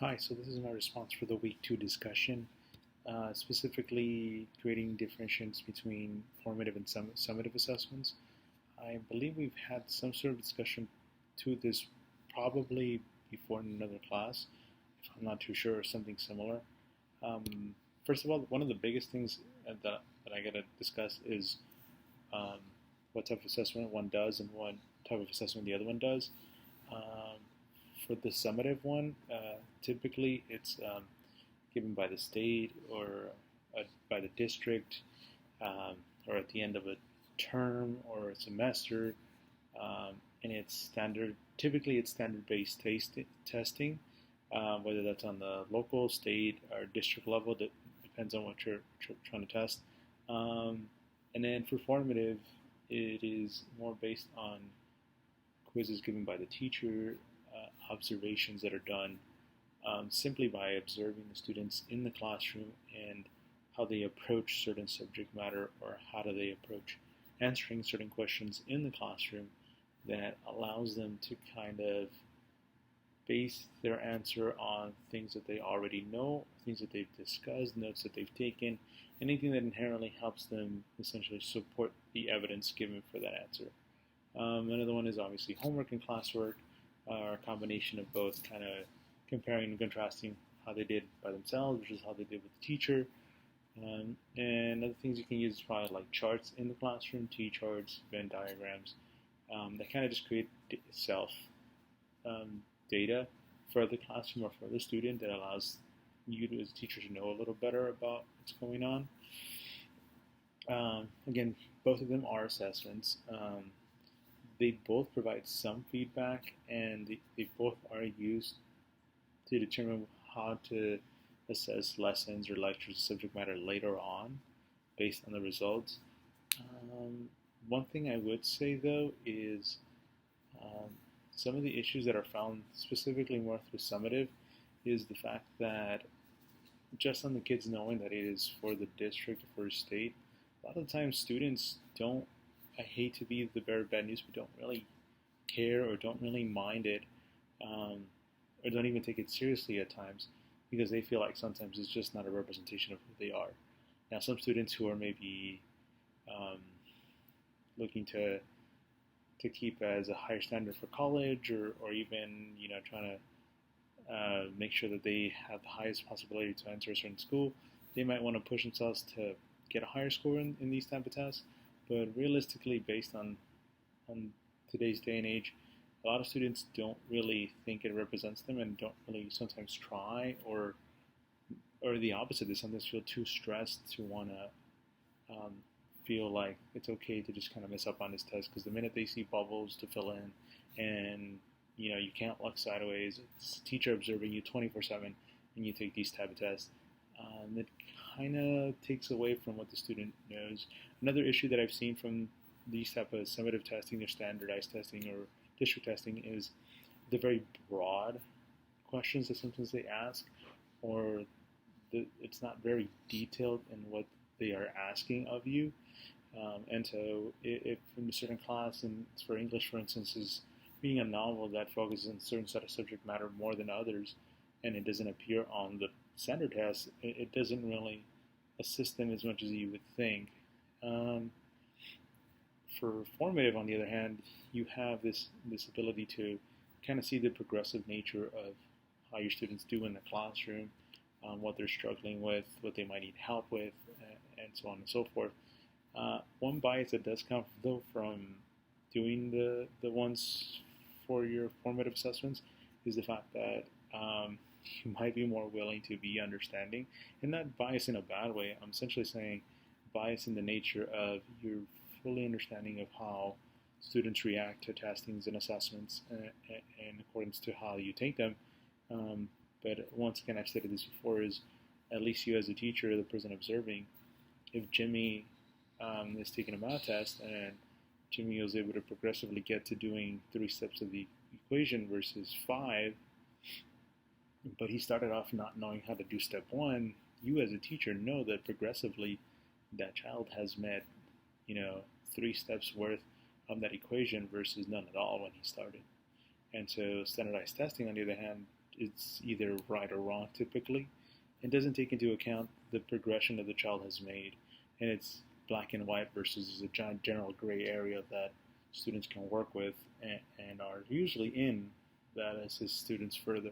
Hi, so this is my response for the week 2 discussion, specifically creating differentiations between formative and summative assessments. I believe we've had some sort of discussion to this probably before in another class, if I'm not too sure, or something similar. Um, First of all, one of the biggest things that I got to discuss is um, what type of assessment one does and what type of assessment the other one does. Um, for the summative one, typically it's given by the state or by the district, um, or at the end of a term or a semester, and it's standard. Typically, it's standard-based testing, whether that's on the local, state, or district level. That depends on what you're trying to test. Um, and then for formative, it is more based on quizzes given by the teacher, observations that are done simply by observing the students in the classroom and how they approach certain subject matter or how do they approach answering certain questions in the classroom that allows them to kind of base their answer on things that they already know, things that they've discussed, notes that they've taken, anything that inherently helps them essentially support the evidence given for that answer. Another one is obviously homework and classwork, or a combination of both, kind of comparing and contrasting how they did by themselves versus how they did with the teacher. And other things you can use is probably like charts in the classroom, T-charts, Venn diagrams, that kind of just create self um, data for the classroom or for the student that allows you to, as a teacher, to know a little better about what's going on. Again, both of them are assessments. They both provide some feedback, and they both are used to determine how to assess lessons or lectures subject matter later on based on the results. Um, One thing I would say though is um, some of the issues that are found specifically more through summative is the fact that just on the kids knowing that it is for the district or for a state, a lot of the times students don't, I hate to be the bearer of bad news, but don't really care or don't really mind it, um, or don't even take it seriously at times because they feel like sometimes it's just not a representation of who they are. Now, some students who are maybe um, looking to keep as a higher standard for college, or even trying to make sure that they have the highest possibility to enter a certain school, they might want to push themselves to get a higher score in these type of tests. But realistically, based on today's day and age, a lot of students don't really think it represents them and don't really sometimes try, or the opposite. They sometimes feel too stressed to want to feel like it's okay to just kind of mess up on this test because the minute they see bubbles to fill in and you can't look sideways, it's a teacher observing you 24/7 and you take these type of tests, it kind of takes away from what the student knows. Another issue that I've seen from these type of summative testing or standardized testing or district testing is the very broad questions that sometimes they ask, or it's not very detailed in what they are asking of you. And so, if in a certain class, and for English, for instance, is reading a novel that focuses on a certain set of subject matter more than others, and it doesn't appear on the standard test, it doesn't really assist them as much as you would think. Um, for formative, on the other hand, you have this ability to kind of see the progressive nature of how your students do in the classroom, what they're struggling with, what they might need help with, and so on and so forth. One bias that does come though from doing the ones for your formative assessments is the fact that you might be more willing to be understanding, and not bias in a bad way. I'm essentially saying bias in the nature of you're fully understanding of how students react to testings and assessments in accordance to how you take them. Um, but once again, I've stated this before, is at least you as a teacher, the person observing, if Jimmy is taking a math test and Jimmy was able to progressively get to doing 3 steps of the equation versus 5, but he started off not knowing how to do step 1, you as a teacher know that progressively that child has met, 3 steps worth of that equation versus none at all when he started. And so standardized testing, on the other hand, it's either right or wrong typically, and doesn't take into account the progression that the child has made, and it's black and white versus a giant general gray area that students can work with and are usually in that assists students further.